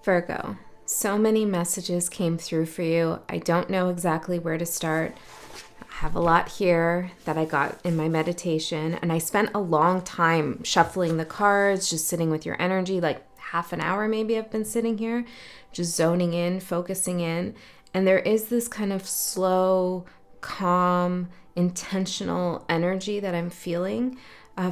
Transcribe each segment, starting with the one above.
Virgo, so many messages came through for you. I don't know exactly where to start. I have a lot here that I got in my meditation, and I spent a long time shuffling the cards, just sitting with your energy, like half an hour maybe I've been sitting here, just zoning in, focusing in. And there is this kind of slow, calm, intentional energy that I'm feeling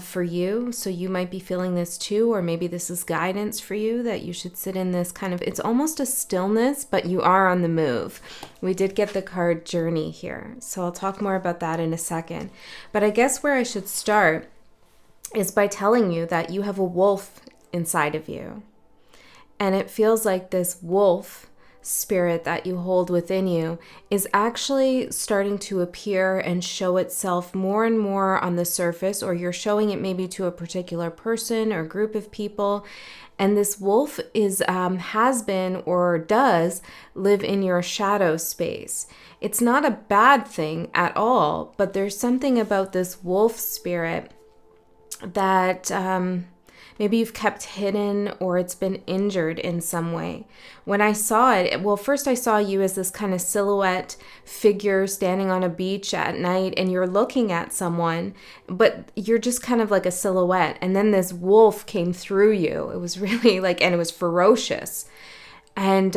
for you. So you might be feeling this too, or maybe this is guidance for you that you should sit in this kind of, it's almost a stillness, but you are on the move. We did get the card journey here. So I'll talk more about that in a second. But I guess where I should start is by telling you that you have a wolf inside of you. And it feels like this wolf spirit that you hold within you is actually starting to appear and show itself more and more on the surface, or you're showing it maybe to a particular person or group of people. And this wolf is has been or does live in your shadow space. It's not a bad thing at all, but there's something about this wolf spirit that maybe you've kept hidden, or it's been injured in some way. When I saw it, well, first I saw you as this kind of silhouette figure standing on a beach at night, and you're looking at someone, but you're just kind of like a silhouette. And then this wolf came through you. It was really like, and it was ferocious. And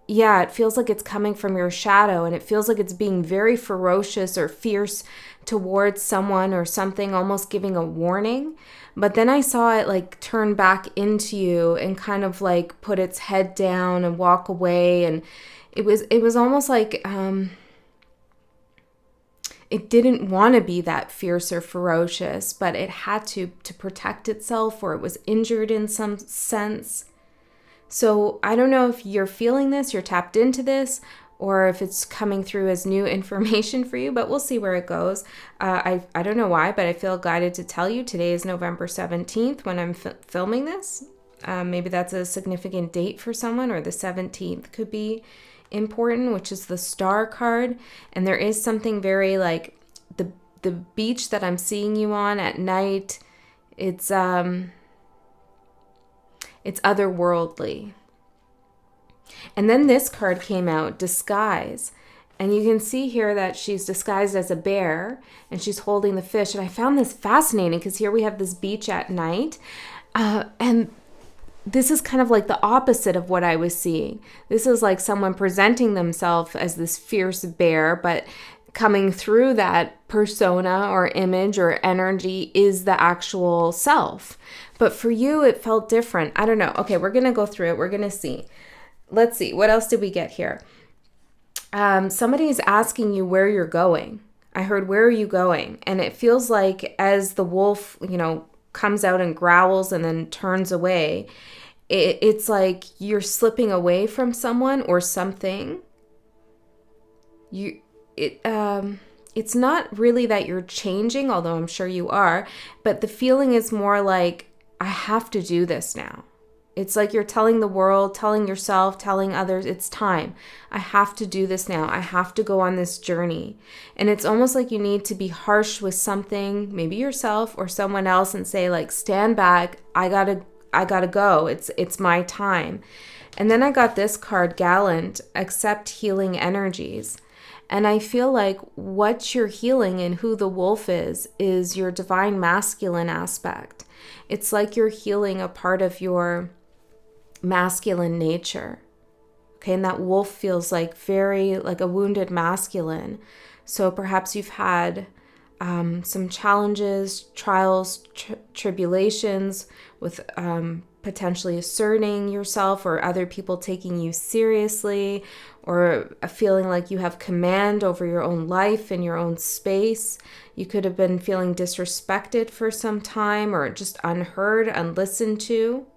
yeah, it feels like it's coming from your shadow, and it feels like it's being very ferocious or fierce towards someone or something, almost giving a warning. But then I saw it like turn back into you and kind of like put its head down and walk away. And it was almost like it didn't want to be that fierce or ferocious, but it had to protect itself, or it was injured in some sense. So I don't know if you're feeling this, you're tapped into this, or if it's coming through as new information for you, but we'll see where it goes. I don't know why, but I feel guided to tell you today is November 17th when I'm filming this. Maybe that's a significant date for someone, or the 17th could be important, which is the star card. And there is something very like the beach that I'm seeing you on at night. It's otherworldly. And then this card came out, disguise. And you can see here that she's disguised as a bear and she's holding the fish. And I found this fascinating because here we have this beach at night. And this is kind of like the opposite of what I was seeing. This is like someone presenting themselves as this fierce bear, but coming through that persona or image or energy is the actual self. But for you, it felt different. I don't know. Okay, we're going to go through it. We're going to see. Let's see. What else did we get here? Somebody is asking you where you're going. I heard, where are you going? And it feels like as the wolf, comes out and growls and then turns away, it's like you're slipping away from someone or something. It's not really that you're changing, although I'm sure you are, but the feeling is more like, I have to do this now. It's like you're telling the world, telling yourself, telling others, it's time. I have to do this now. I have to go on this journey. And it's almost like you need to be harsh with something, maybe yourself or someone else, and say like, stand back. I gotta go. It's my time. And then I got this card, gallant, accept healing energies. And I feel like what you're healing and who the wolf is your divine masculine aspect. It's like you're healing a part of your masculine nature. Okay, and that wolf feels like very like a wounded masculine. So perhaps you've had some challenges, trials, tribulations with potentially asserting yourself or other people taking you seriously, or a feeling like you have command over your own life and your own space. You could have been feeling disrespected for some time, or just unheard, unlistened to.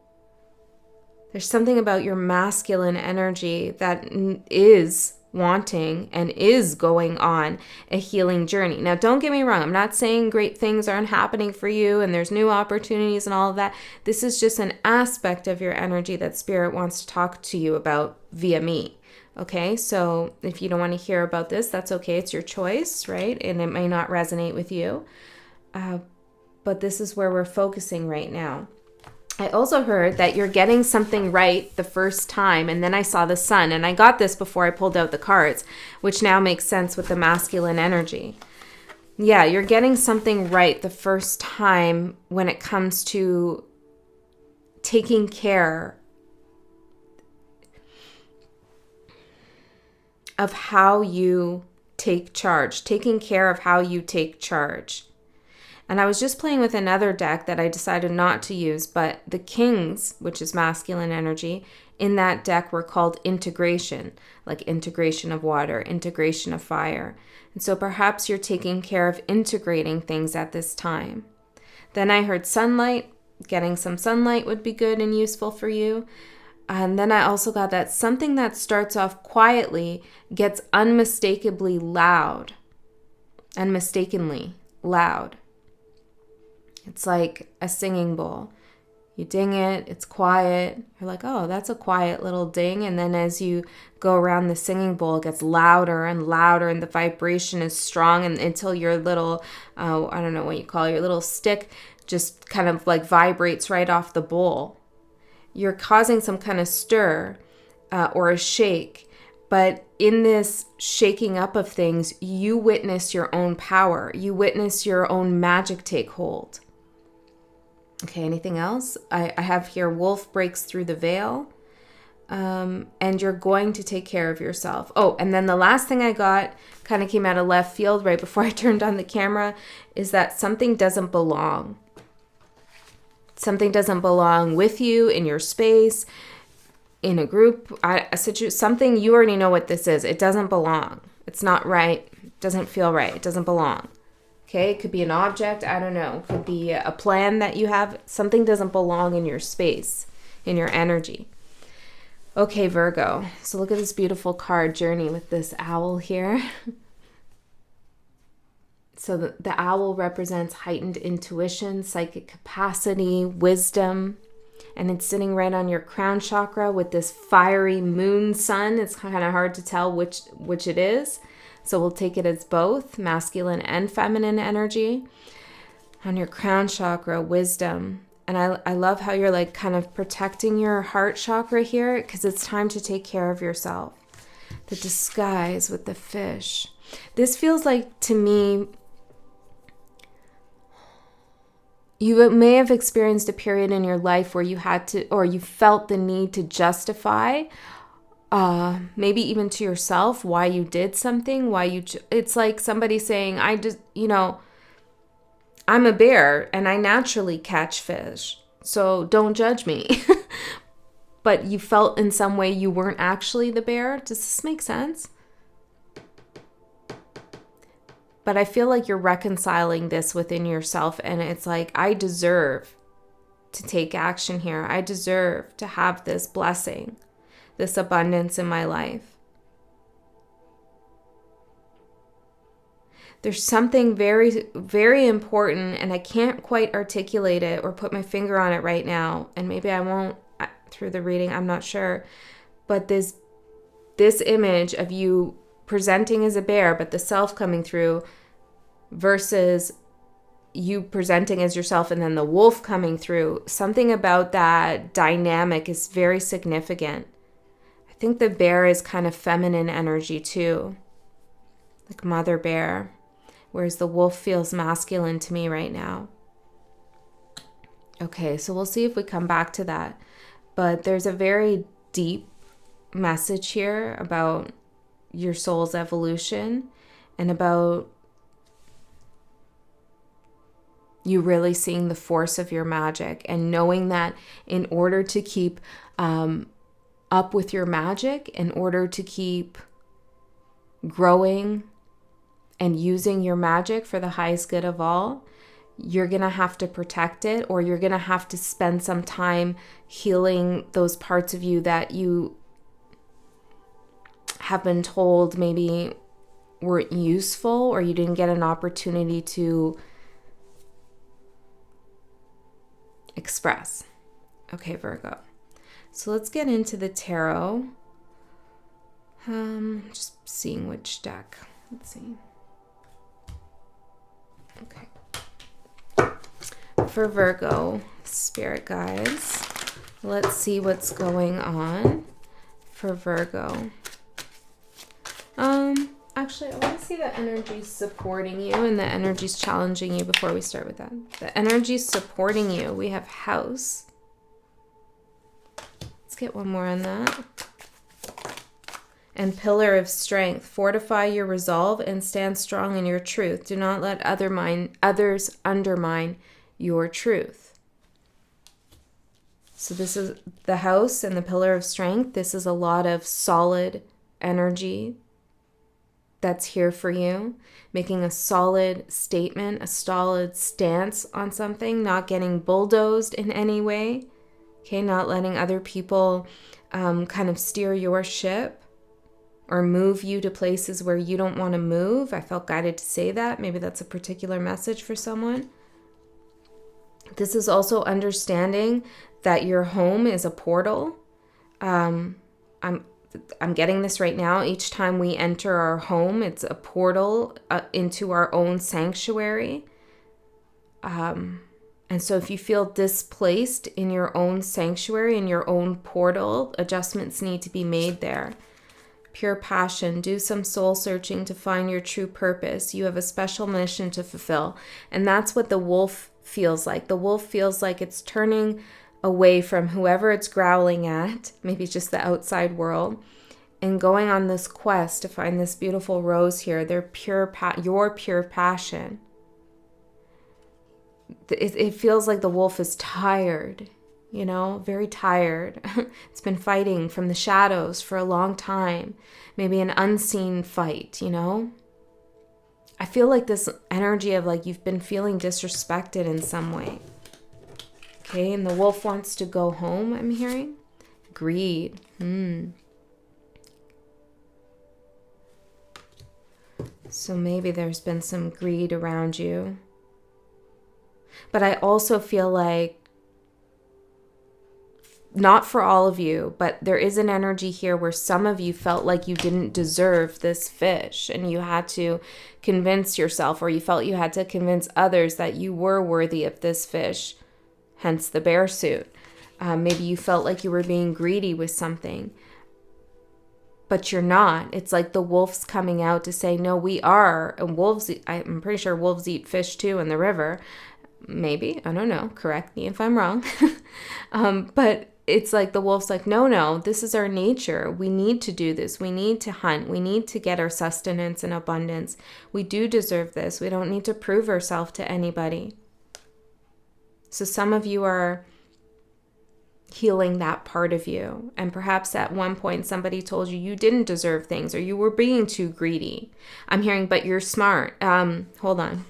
There's something about your masculine energy that is wanting and is going on a healing journey. Now, don't get me wrong. I'm not saying great things aren't happening for you and there's new opportunities and all of that. This is just an aspect of your energy that Spirit wants to talk to you about via me. Okay, so if you don't want to hear about this, that's okay. It's your choice, right? And it may not resonate with you. But this is where we're focusing right now. I also heard that you're getting something right the first time, and then I saw the sun, and I got this before I pulled out the cards, which now makes sense with the masculine energy. Yeah, you're getting something right the first time when it comes to taking care of how you take charge, taking care of how you take charge. And I was just playing with another deck that I decided not to use, but the kings, which is masculine energy, in that deck were called integration, like integration of water, integration of fire. And so perhaps you're taking care of integrating things at this time. Then I heard sunlight. Getting some sunlight would be good and useful for you. And then I also got that something that starts off quietly gets unmistakably loud. Unmistakably loud. It's like a singing bowl. You ding it, it's quiet. You're like, oh, that's a quiet little ding. And then as you go around the singing bowl, it gets louder and louder, and the vibration is strong, and until your little, I don't know what you call it, your little stick just kind of like vibrates right off the bowl. You're causing some kind of stir or a shake. But in this shaking up of things, you witness your own power. You witness your own magic take hold. Okay, anything else? I have here, wolf breaks through the veil. And you're going to take care of yourself. Oh, and then the last thing I got kind of came out of left field right before I turned on the camera, is that something doesn't belong. Something doesn't belong with you, in your space, in a group, something. You already know what this is. It doesn't belong. It's not right. It doesn't feel right. It doesn't belong. Okay, it could be an object. I don't know. It could be a plan that you have. Something doesn't belong in your space, in your energy. Okay, Virgo. So look at this beautiful card, Journey, with this owl here. So the owl represents heightened intuition, psychic capacity, wisdom, and it's sitting right on your crown chakra with this fiery moon sun. It's kind of hard to tell which it is. So we'll take it as both masculine and feminine energy. On your crown chakra, wisdom. And I love how you're like kind of protecting your heart chakra here, because it's time to take care of yourself. The disguise with the fish. This feels like, to me, you may have experienced a period in your life where you had to, or you felt the need to justify, maybe even to yourself, why you did something, it's like somebody saying, I'm a bear and I naturally catch fish, so don't judge me. But you felt in some way you weren't actually the bear. Does this make sense? But I feel like you're reconciling this within yourself, and it's like, I deserve to take action here. I deserve to have this blessing, this abundance in my life. There's something very, very important, and I can't quite articulate it or put my finger on it right now, and maybe I won't through the reading, I'm not sure. But this image of you presenting as a bear, but the self coming through, versus you presenting as yourself and then the wolf coming through, something about that dynamic is very significant. I think the bear is kind of feminine energy too, like mother bear, whereas the wolf feels masculine to me right now. Okay, so we'll see if we come back to that. But there's a very deep message here about your soul's evolution and about you really seeing the force of your magic and knowing that in order to keep up with your magic, in order to keep growing and using your magic for the highest good of all, you're going to have to protect it, or you're going to have to spend some time healing those parts of you that you have been told maybe weren't useful, or you didn't get an opportunity to express. Okay, Virgo. So let's get into the tarot. Just seeing which deck. Let's see. Okay. for Virgo, spirit guides. Let's see what's going on for Virgo. Actually, I want to see the energies supporting you and the energies challenging you before we start with that. The energies supporting you, we have house. Let's get one more on that. And pillar of strength. Fortify your resolve and stand strong in your truth. Do not let others undermine your truth. So this is the house and the pillar of strength. This is a lot of solid energy that's here for you. Making a solid statement, a solid stance on something, not getting bulldozed in any way. Okay, not letting other people kind of steer your ship or move you to places where you don't want to move. I felt guided to say that. Maybe that's a particular message for someone. This is also understanding that your home is a portal. I'm getting this right now. Each time we enter our home, it's a portal into our own sanctuary. And so if you feel displaced in your own sanctuary, in your own portal, adjustments need to be made there. Pure passion. Do some soul searching to find your true purpose. You have a special mission to fulfill. And that's what the wolf feels like. The wolf feels like it's turning away from whoever it's growling at, maybe just the outside world, and going on this quest to find this beautiful rose here. Your pure passion. It feels like the wolf is tired, you know, very tired. It's been fighting from the shadows for a long time. Maybe an unseen fight, you know. I feel like this energy of like you've been feeling disrespected in some way. Okay, and the wolf wants to go home, I'm hearing. Greed. So maybe there's been some greed around you. But I also feel like, not for all of you, but there is an energy here where some of you felt like you didn't deserve this fish and you had to convince yourself, or you felt you had to convince others that you were worthy of this fish, hence the bear suit. Maybe you felt like you were being greedy with something, but you're not. It's like the wolf's coming out to say, no, we are. And wolves, I'm pretty sure wolves eat fish too in the river. Maybe, I don't know. Correct me if I'm wrong. But it's like the wolf's like, no, this is our nature. We need to do this. We need to hunt. We need to get our sustenance and abundance. We do deserve this. We don't need to prove ourselves to anybody. So some of you are healing that part of you. And perhaps at one point somebody told you you didn't deserve things or you were being too greedy. I'm hearing, but you're smart. Hold on.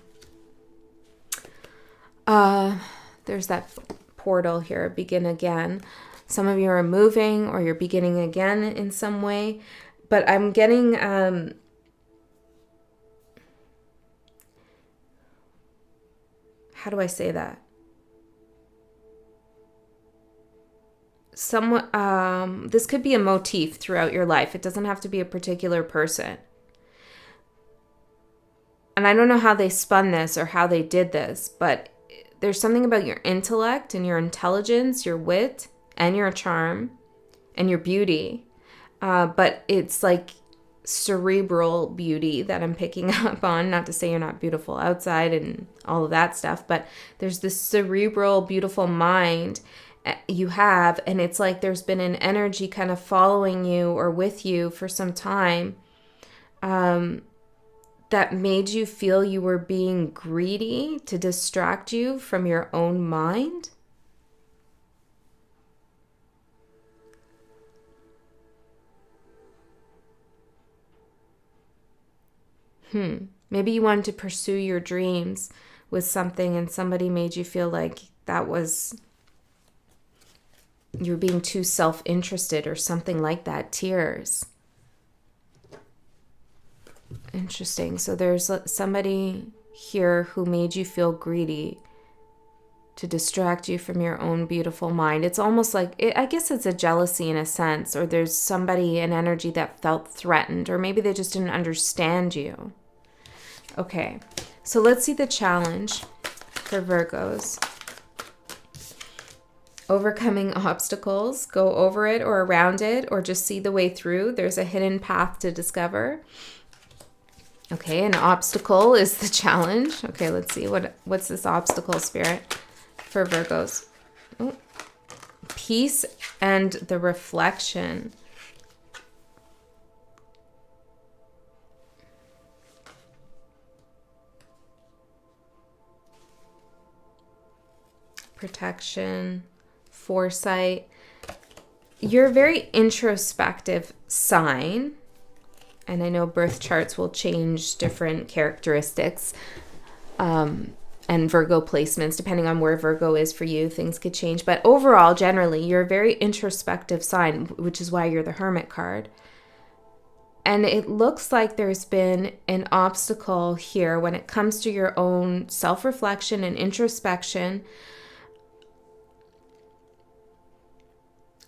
There's that portal here, begin again. Some of you are moving or you're beginning again in some way, but I'm getting, how do I say that? Somewhat, this could be a motif throughout your life. It doesn't have to be a particular person. And I don't know how they spun this or how they did this, but there's something about your intellect and your intelligence, your wit and your charm and your beauty. But it's like cerebral beauty that I'm picking up on. Not to say you're not beautiful outside and all of that stuff, but there's this cerebral, beautiful mind you have. And it's like there's been an energy kind of following you or with you for some time. That made you feel you were being greedy to distract you from your own mind? Maybe you wanted to pursue your dreams with something and somebody made you feel like that was, you're being too self-interested or something like that. Tears. Interesting. So there's somebody here who made you feel greedy to distract you from your own beautiful mind. It's almost like, I guess it's a jealousy in a sense, or there's somebody, an energy that felt threatened, or maybe they just didn't understand you. Okay, so let's see the challenge for Virgos. Overcoming obstacles, go over it or around it, or just see the way through. There's a hidden path to discover. Okay, an obstacle is the challenge. Okay, let's see. What's this obstacle, Spirit, for Virgos? Oh, peace and the reflection. Protection, foresight. You're a very introspective sign. And I know birth charts will change different characteristics and Virgo placements. Depending on where Virgo is for you, things could change. But overall, generally, you're a very introspective sign, which is why you're the Hermit card. And it looks like there's been an obstacle here when it comes to your own self-reflection and introspection.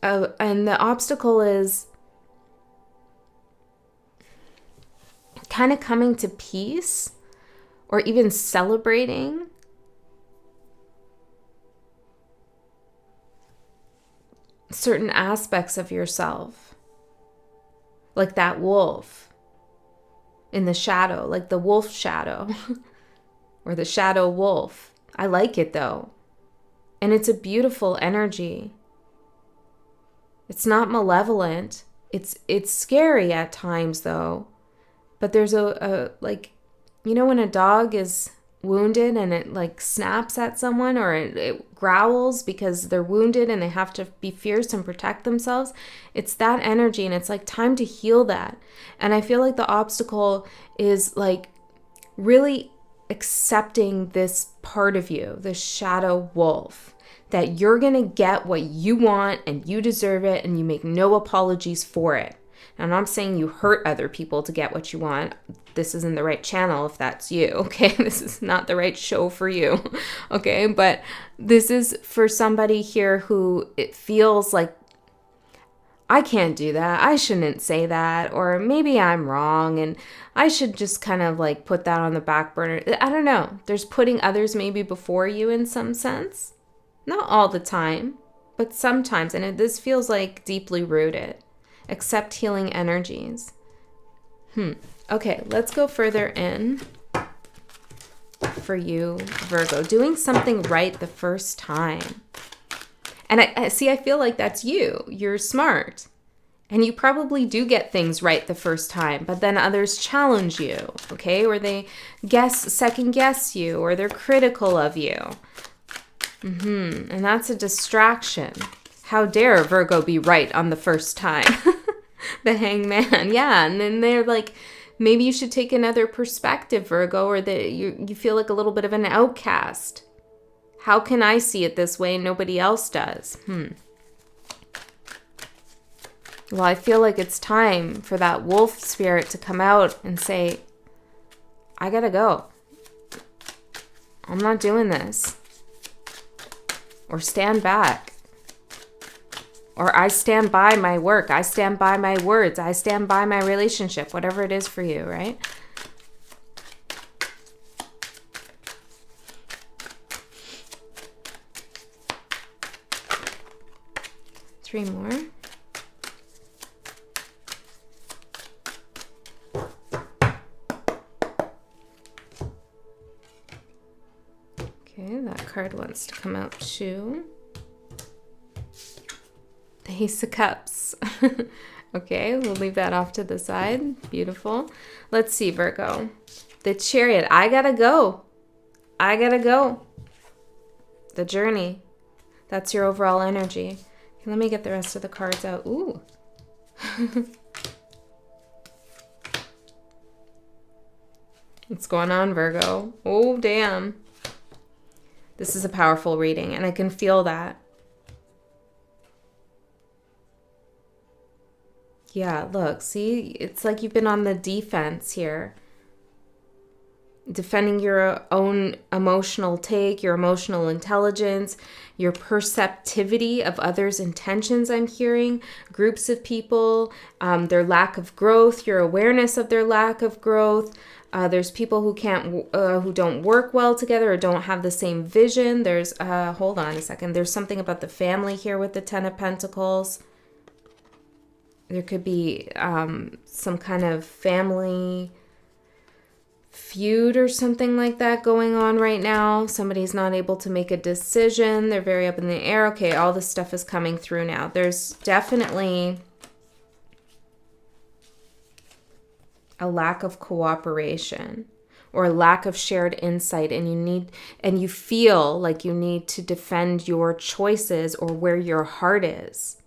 And the obstacle is kind of coming to peace or even celebrating certain aspects of yourself. Like that wolf in the shadow, like the wolf shadow or the shadow wolf. I like it though. And it's a beautiful energy. It's not malevolent. It's scary at times though. But there's a like, you know, when a dog is wounded and it like snaps at someone or it growls because they're wounded and they have to be fierce and protect themselves. It's that energy and it's like time to heal that. And I feel like the obstacle is like really accepting this part of you, the shadow wolf, that you're going to get what you want and you deserve it and you make no apologies for it. And I'm not saying you hurt other people to get what you want. This isn't the right channel if that's you, okay? This is not the right show for you, okay? But this is for somebody here who it feels like, I can't do that. I shouldn't say that. Or maybe I'm wrong and I should just kind of like put that on the back burner. I don't know. There's putting others maybe before you in some sense. Not all the time, but sometimes. And this feels like deeply rooted. Accept healing energies. Okay, let's go further in for you, Virgo. Doing something right the first time. And I feel like that's you. You're smart. And you probably do get things right the first time, but then others challenge you, okay? Or they second guess you, or they're critical of you. And that's a distraction. How dare Virgo be right on the first time? The hangman. Yeah. And then they're like, maybe you should take another perspective, Virgo, or that you feel like a little bit of an outcast. How can I see it this way and nobody else does? Well, I feel like it's time for that wolf spirit to come out and say, I gotta go. I'm not doing this. Or stand back. Or I stand by my work. I stand by my words. I stand by my relationship. Whatever it is for you, right? Three more. Okay, that card wants to come out too. The Ace of Cups. Okay, we'll leave that off to the side. Beautiful. Let's see, Virgo. The Chariot. I gotta go. I gotta go. The Journey. That's your overall energy. Okay, let me get the rest of the cards out. Ooh. What's going on, Virgo? Oh, damn. This is a powerful reading, and I can feel that. Yeah, look, see? It's like you've been on the defense here. Defending your own emotional take, your emotional intelligence, your perceptivity of others' intentions, I'm hearing. Groups of people, their lack of growth, your awareness of their lack of growth. There's people who don't work well together or don't have the same vision. There's, hold on a second. There's something about the family here with the Ten of Pentacles. There could be some kind of family feud or something like that going on right now. Somebody's not able to make a decision. They're very up in the air. Okay, all this stuff is coming through now. There's definitely a lack of cooperation or a lack of shared insight, and you feel like you need to defend your choices or where your heart is.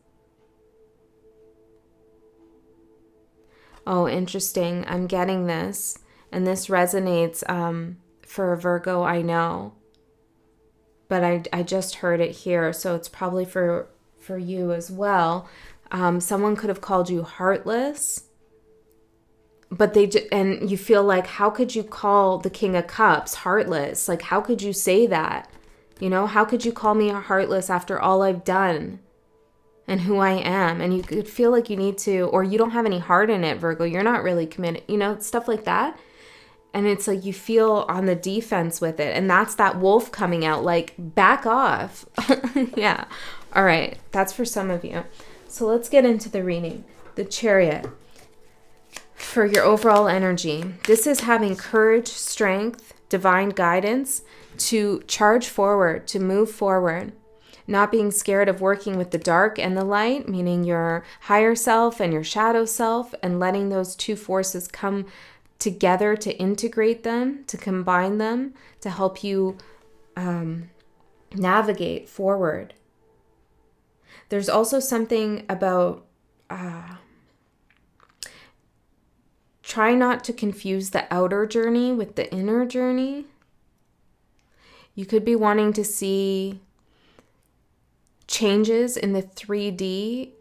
Oh, interesting. I'm getting this, and this resonates for a Virgo, I know. But I just heard it here, so it's probably for you as well. Someone could have called you heartless. But and you feel like, how could you call the King of Cups heartless? Like, how could you say that? You know, how could you call me heartless after all I've done and who I am? And you could feel like you need to, or you don't have any heart in it, Virgo. You're not really committed, you know, stuff like that. And it's like you feel on the defense with it. And that's that wolf coming out, like, back off. Yeah. All right. That's for some of you. So let's get into the reading. The Chariot. For your overall energy, this is having courage, strength, divine guidance to charge forward, to move forward, not being scared of working with the dark and the light, meaning your higher self and your shadow self, and letting those two forces come together to integrate them, to combine them, to help you navigate forward. There's also something about try not to confuse the outer journey with the inner journey. You could be wanting to see changes in the 3D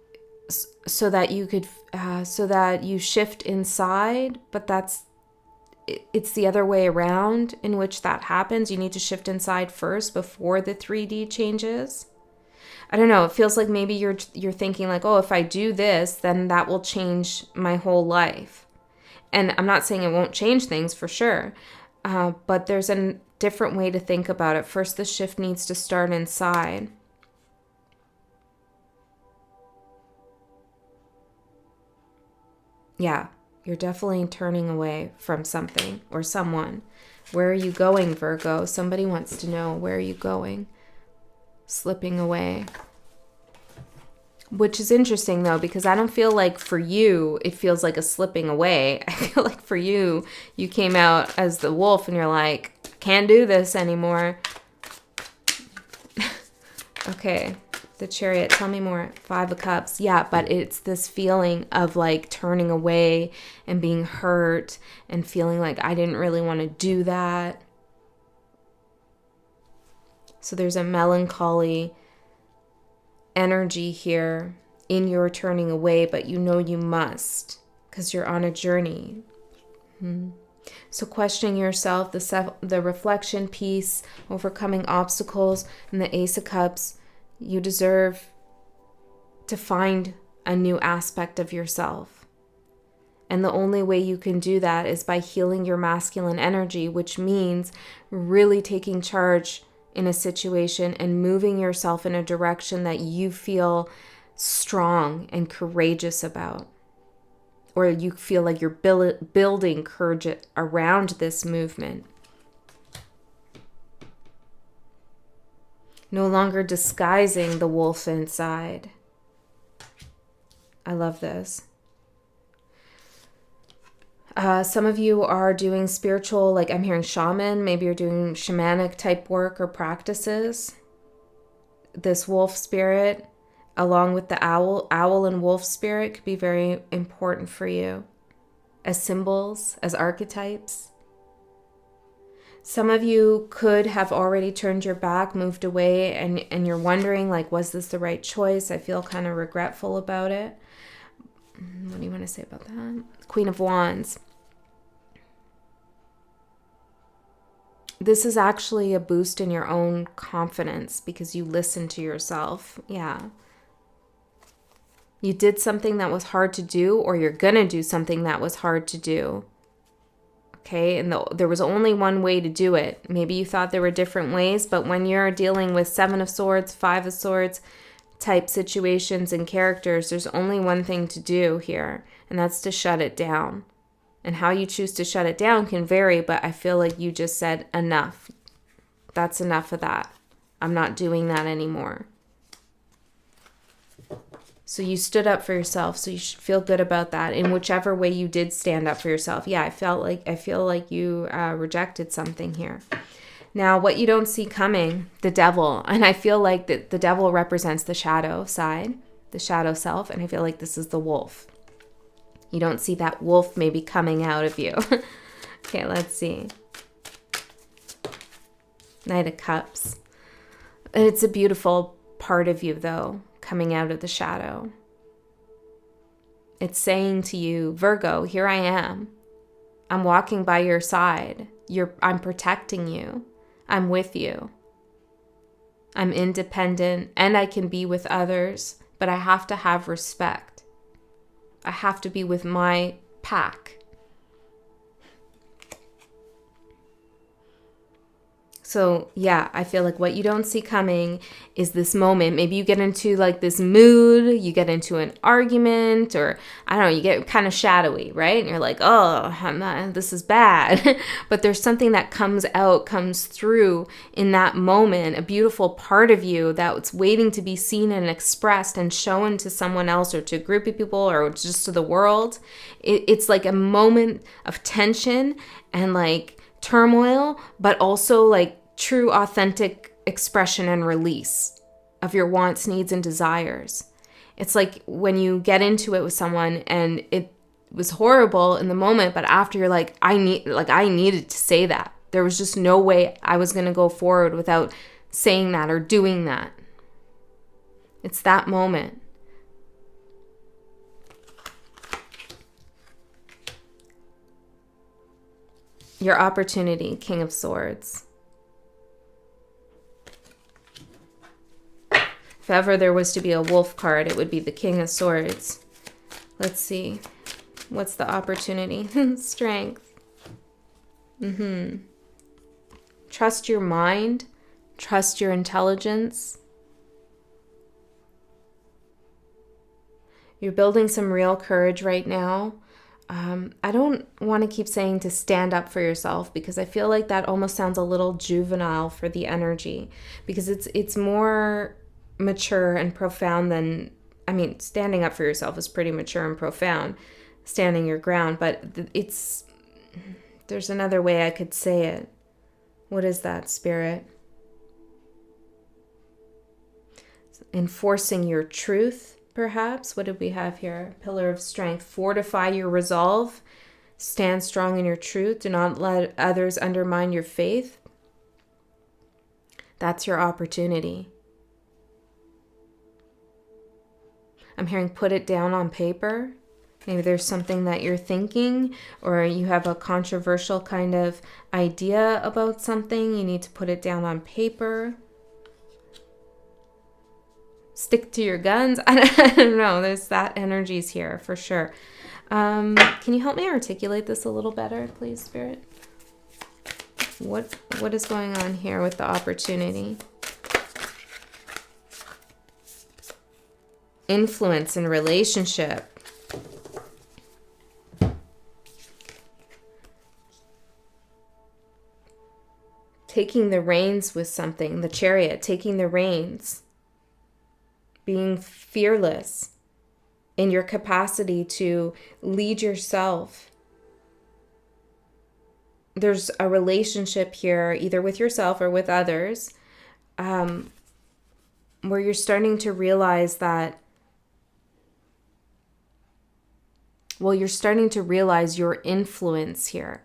so that you shift inside, but it's the other way around in which that happens. You need to shift inside first before the 3D changes. I don't know. It feels like maybe you're thinking like, oh, if I do this, then that will change my whole life. And I'm not saying it won't change things for sure, but there's a different way to think about it. First, the shift needs to start inside. Yeah, you're definitely turning away from something or someone. Where are you going, Virgo? Somebody wants to know, where are you going? Slipping away. Which is interesting, though, because I don't feel like for you, it feels like a slipping away. I feel like for you, you came out as the wolf and you're like, can't do this anymore. Okay, the Chariot, tell me more. 5 of Cups. Yeah, but it's this feeling of like turning away and being hurt and feeling like I didn't really want to do that. So there's a melancholy energy here in your turning away, but you know you must because you're on a journey. So questioning yourself, the reflection piece, overcoming obstacles, and the Ace of Cups, you deserve to find a new aspect of yourself. And the only way you can do that is by healing your masculine energy, which means really taking charge in a situation and moving yourself in a direction that you feel strong and courageous about, or you feel like you're building courage around this movement. No longer disguising the wolf inside. I love this. Some of you are doing spiritual, like I'm hearing shaman, maybe you're doing shamanic type work or practices. This wolf spirit, along with the owl and wolf spirit, could be very important for you as symbols, as archetypes. Some of you could have already turned your back, moved away, and you're wondering, like, was this the right choice? I feel kind of regretful about it. What do you want to say about that? Queen of Wands. This is actually a boost in your own confidence because you listen to yourself. Yeah. You did something that was hard to do, or you're going to do something that was hard to do. Okay, and there was only one way to do it. Maybe you thought there were different ways, but when you're dealing with Seven of Swords, Five of Swords type situations and characters, there's only one thing to do here, and that's to shut it down. And how you choose to shut it down can vary, but I feel like you just said enough. That's enough of that. I'm not doing that anymore. So you stood up for yourself, so you should feel good about that in whichever way you did stand up for yourself. Yeah, I feel like you rejected something here. Now, what you don't see coming, the devil, and I feel like that the devil represents the shadow side, the shadow self, and I feel like this is the wolf. You don't see that wolf maybe coming out of you. Okay, let's see. Knight of Cups. And it's a beautiful part of you, though, coming out of the shadow. It's saying to you, Virgo, here I am. I'm walking by your side. I'm protecting you. I'm with you. I'm independent and I can be with others, but I have to have respect. I have to be with my pack. So yeah, I feel like what you don't see coming is this moment. Maybe you get into like this mood, you get into an argument, or I don't know, you get kind of shadowy, right? And you're like, oh, this is bad. But there's something that comes through in that moment, a beautiful part of you that's waiting to be seen and expressed and shown to someone else or to a group of people or just to the world. It's like a moment of tension and like turmoil, but also like true authentic expression and release of your wants, needs, and desires. It's like when you get into it with someone and it was horrible in the moment, but after you're like, I needed to say that. There was just no way I was going to go forward without saying that or doing that. It's that moment. Your opportunity, King of Swords. If ever there was to be a wolf card, it would be the King of Swords. Let's see. What's the opportunity? Strength. Trust your mind. Trust your intelligence. You're building some real courage right now. I don't want to keep saying to stand up for yourself because I feel like that almost sounds a little juvenile for the energy, because it's more mature and profound than, I mean, standing up for yourself is pretty mature and profound, standing your ground, but there's another way I could say it. What is that, Spirit? Enforcing your truth. Perhaps. What did we have here? Pillar of strength. Fortify your resolve. Stand strong in your truth. Do not let others undermine your faith. That's your opportunity. I'm hearing put it down on paper. Maybe there's something that you're thinking, or you have a controversial kind of idea about something. You need to put it down on paper. Stick to your guns. I don't know. There's that energy's here for sure. Can you help me articulate this a little better, please, Spirit? What is going on here with the opportunity? Influence in relationship. Taking the reins with something. The chariot, taking the reins. Being fearless in your capacity to lead yourself. There's a relationship here, either with yourself or with others, where you're starting to realize that, you're starting to realize your influence here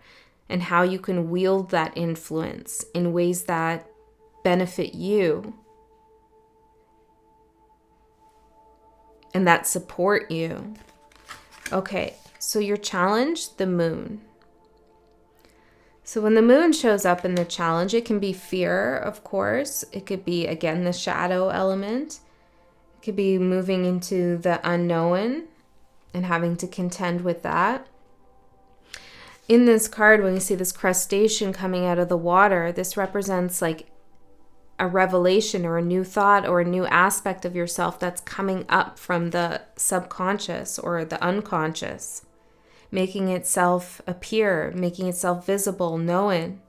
and how you can wield that influence in ways that benefit you. And that support you. Okay, so your challenge, the moon. So when the moon shows up in the challenge, it can be fear, of course. It could be, again, the shadow element. It could be moving into the unknown and having to contend with that. in this card, when you see this crustacean coming out of the water, this represents like a revelation or a new thought or a new aspect of yourself that's coming up from the subconscious or the unconscious, making itself appear, making itself visible, known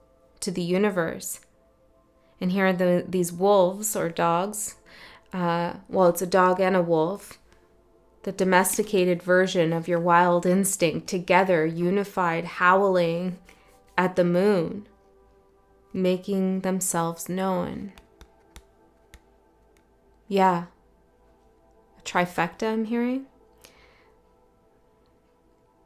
to the universe. And here are these wolves or dogs. Well, it's a dog and a wolf. The domesticated version of your wild instinct together, unified, howling at the moon, making themselves known. Yeah. A trifecta I'm hearing.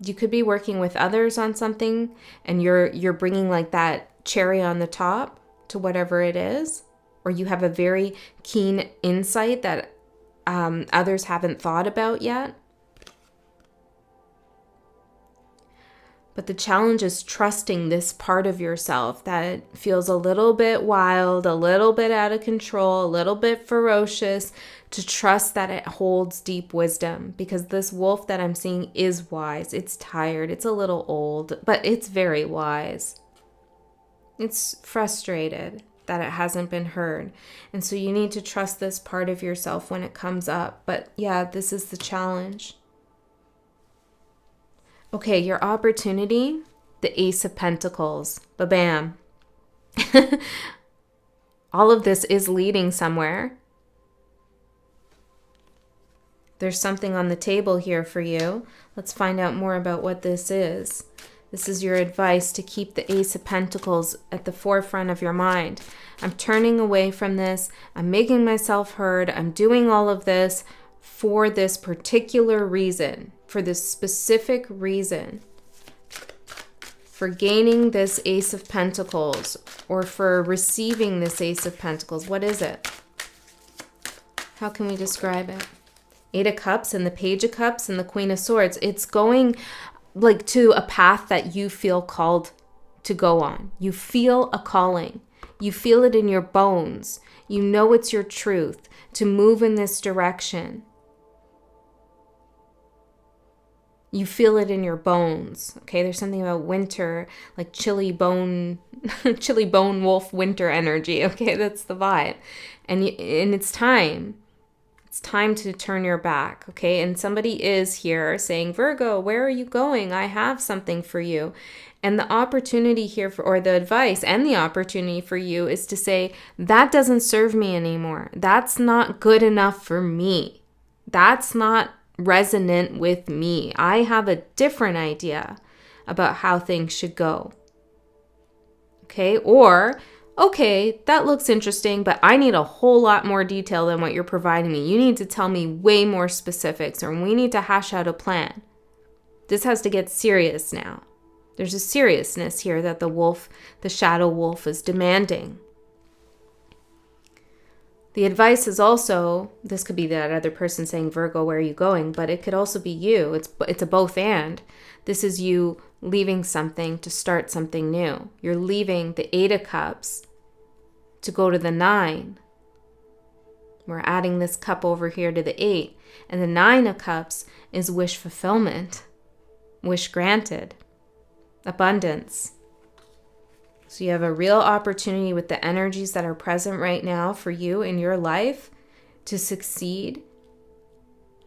You could be working with others on something and you're bringing like that cherry on the top to whatever it is, or you have a very keen insight that others haven't thought about yet. But the challenge is trusting this part of yourself that feels a little bit wild, a little bit out of control, a little bit ferocious, to trust that it holds deep wisdom. Because this wolf that I'm seeing is wise. It's tired. It's a little old, but it's very wise. It's frustrated that it hasn't been heard. And so you need to trust this part of yourself when it comes up. But yeah, this is the challenge. Okay, your opportunity, the Ace of Pentacles. Ba-bam. All of this is leading somewhere. There's something on the table here for you. Let's find out more about what this is. This is your advice to keep the Ace of Pentacles at the forefront of your mind. I'm turning away from this. I'm making myself heard. I'm doing all of this for this particular reason, for this specific reason, for gaining this Ace of Pentacles or for receiving this Ace of Pentacles. What is it? How can we describe it? Eight of Cups and the Page of Cups and the Queen of Swords. It's going like to a path that you feel called to go on. You feel a calling. You feel it in your bones. You know it's your truth to move in this direction. You feel it in your bones. Okay, there's something about winter, like chilly bone wolf winter energy. Okay, that's the vibe. And it's time. It's time to turn your back, okay? And somebody is here saying, Virgo, where are you going? I have something for you. And the opportunity here or the advice and the opportunity for you is to say, that doesn't serve me anymore. That's not good enough for me. That's not resonant with me. I have a different idea about how things should go. Okay? Or, okay, that looks interesting, but I need a whole lot more detail than what you're providing me. You need to tell me way more specifics, or we need to hash out a plan. This has to get serious now. There's a seriousness here that the wolf, the shadow wolf, is demanding. The advice is also, this could be that other person saying, Virgo, where are you going? But it could also be you. It's a both and. This is you leaving something to start something new. You're leaving the Eight of Cups to go to the 9. We're adding this cup over here to the 8. And the 9 of Cups is wish fulfillment. Wish granted. Abundance. So you have a real opportunity with the energies that are present right now for you in your life to succeed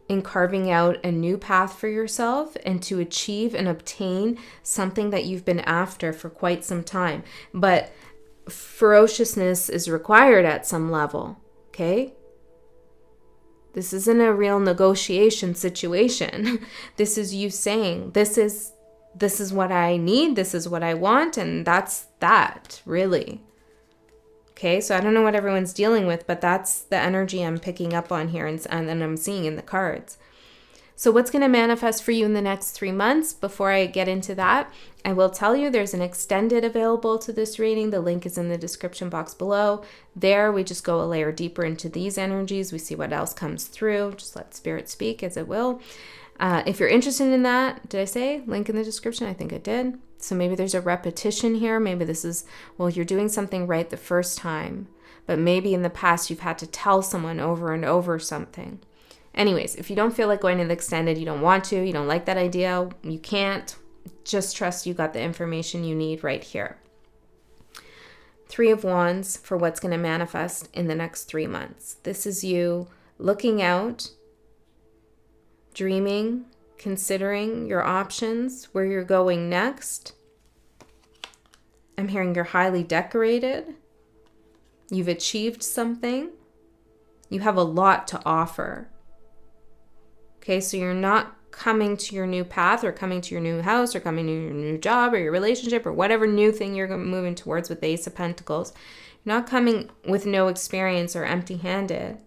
in carving out a new path for yourself and to achieve and obtain something that you've been after for quite some time. But ferociousness is required at some level, okay? This isn't a real negotiation situation. This is you saying, this is what I need, this is what I want, and that's that, really. Okay, so I don't know what everyone's dealing with, but that's the energy I'm picking up on here and I'm seeing in the cards. So what's going to manifest for you in the next 3 months? Before I get into that, I will tell you there's an extended available to this reading. The link is in the description box below. There, we just go a layer deeper into these energies. We see what else comes through. Just let spirit speak as it will. If you're interested in that, did I say link in the description? I think I did. So maybe there's a repetition here. Maybe this is, well, you're doing something right the first time, but maybe in the past you've had to tell someone over and over something. Anyways, if you don't feel like going to the extended, you don't want to, you don't like that idea, you can't, Just trust you got the information you need right here. 3 of Wands for what's going to manifest in the next 3 months. This is you looking out, dreaming, considering your options, where you're going next. I'm hearing you're highly decorated. You've achieved something. You have a lot to offer. Okay, so you're not coming to your new path or coming to your new house or coming to your new job or your relationship or whatever new thing you're moving towards with the Ace of Pentacles. You're not coming with no experience or empty-handed.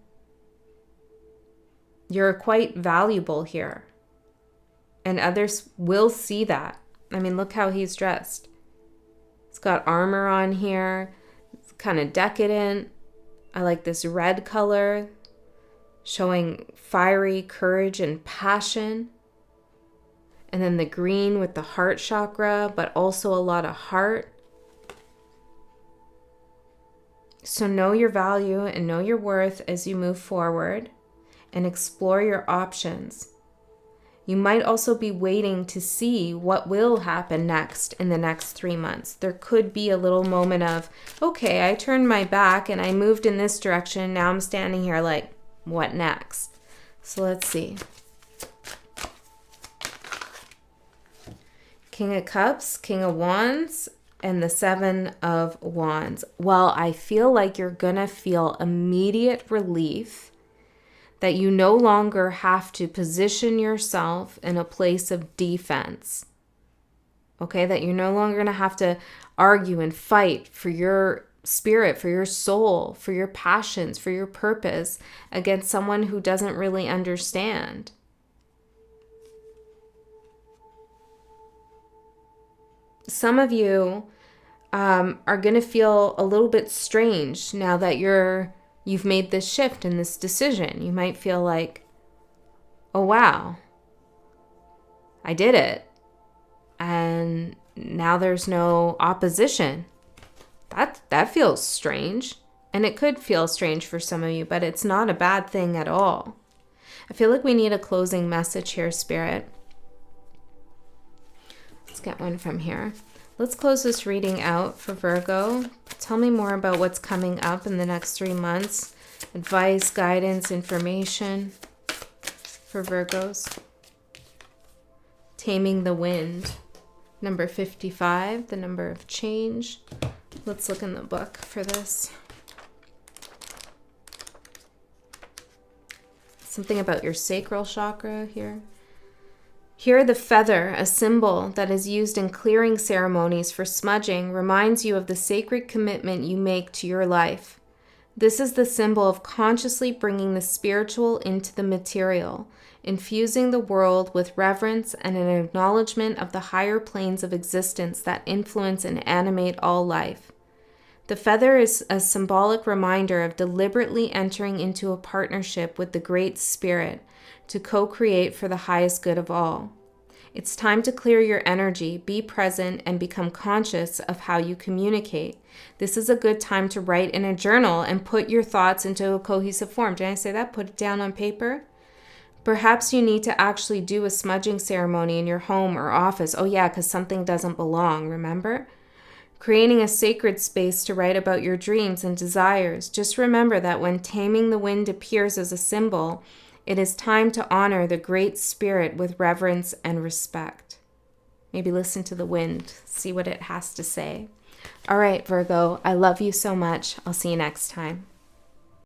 You're quite valuable here. And others will see that. I mean, look how he's dressed. He's got armor on here. It's kind of decadent. I like this red color, showing fiery courage and passion. And then the green with the heart chakra, but also a lot of heart. So know your value and know your worth as you move forward and explore your options. You might also be waiting to see what will happen next in the next 3 months. There could be a little moment of, okay, I turned my back and I moved in this direction. Now I'm standing here like, what next? So let's see. King of Cups, King of Wands, and the 7 of Wands. Well, I feel like you're going to feel immediate relief that you no longer have to position yourself in a place of defense. Okay, that you're no longer going to have to argue and fight for your spirit, for your soul, for your passions, for your purpose against someone who doesn't really understand. Some of you are going to feel a little bit strange now that you've made this shift and this decision. You might feel like, oh wow, I did it. And now there's no opposition. That feels strange. And it could feel strange for some of you, but it's not a bad thing at all. I feel like we need a closing message here, Spirit. Let's get one from here. Let's close this reading out for Virgo. Tell me more about what's coming up in the next 3 months. Advice, guidance, information for Virgos. Taming the Wind. Number 55, the number of change. Let's look in the book for this. Something about your sacral chakra here. Here, the feather, a symbol that is used in clearing ceremonies for smudging, reminds you of the sacred commitment you make to your life. This is the symbol of consciously bringing the spiritual into the material, infusing the world with reverence and an acknowledgement of the higher planes of existence that influence and animate all life. The feather is a symbolic reminder of deliberately entering into a partnership with the Great Spirit to co-create for the highest good of all. It's time to clear your energy, be present, and become conscious of how you communicate. This is a good time to write in a journal and put your thoughts into a cohesive form. Did I say that? Put it down on paper? Perhaps you need to actually do a smudging ceremony in your home or office. Oh yeah, because something doesn't belong, remember? Creating a sacred space to write about your dreams and desires. Just remember that when Taming the Wind appears as a symbol, it is time to honor the Great Spirit with reverence and respect. Maybe listen to the wind, see what it has to say. All right, Virgo, I love you so much. I'll see you next time.